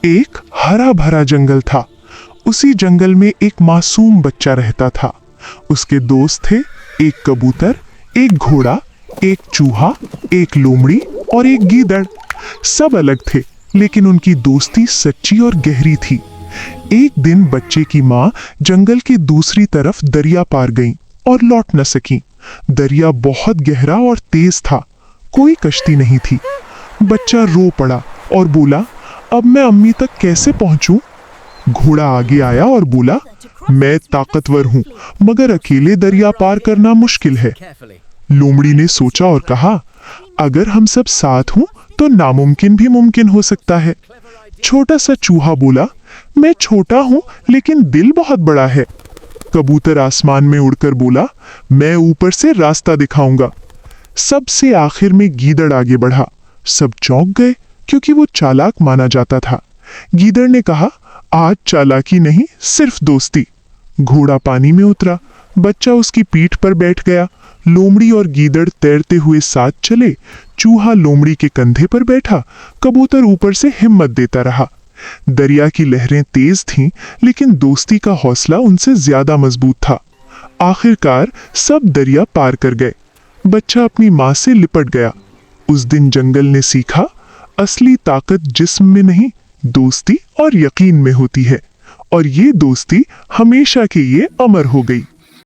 एक हरा भरा जंगल था। उसी जंगल में एक मासूम बच्चा रहता था। उसके दोस्त थे एक कबूतर, एक घोड़ा, एक चूहा, एक लोमड़ी और एक गीदड़। सब अलग थे, लेकिन उनकी दोस्ती सच्ची और गहरी थी। एक दिन बच्चे की माँ जंगल की दूसरी तरफ दरिया पार गईं और लौट न सकी। दरिया बहुत गहरा और तेज था, कोई कश्ती नहीं थी। बच्चा रो पड़ा और बोला, अब मैं अम्मी तक कैसे पहुंचूं? घोड़ा आगे आया और बोला, मैं ताकतवर हूं, मगर अकेले दरिया पार करना मुश्किल है। लोमड़ी ने सोचा और कहा, अगर हम सब साथ हों तो नामुमकिन भी मुमकिन हो सकता है। छोटा सा चूहा बोला, मैं छोटा हूं लेकिन दिल बहुत बड़ा है। कबूतर आसमान में उड़कर बोला, मैं ऊपर से रास्ता दिखाऊंगा। सबसे आखिर में गीदड़ आगे बढ़ा। सब चौंक गए, क्योंकि वो चालाक माना जाता था। गीदड़ ने कहा, आज चालाकी नहीं, सिर्फ दोस्ती। घोड़ा पानी में उतरा, बच्चा उसकी पीठ पर बैठ गया। लोमड़ी और गीदड़ तैरते हुए साथ चले। चूहा लोमड़ी के कंधे पर बैठा, कबूतर ऊपर से हिम्मत देता रहा। दरिया की लहरें तेज थीं, लेकिन दोस्ती का हौसला उनसे ज्यादा मजबूत था। आखिरकार सब दरिया पार कर गए। बच्चा अपनी माँ से लिपट गया। उस दिन जंगल ने सीखा, असली ताकत जिस्म में नहीं, दोस्ती और यकीन में होती है। और ये दोस्ती हमेशा के लिए अमर हो गई।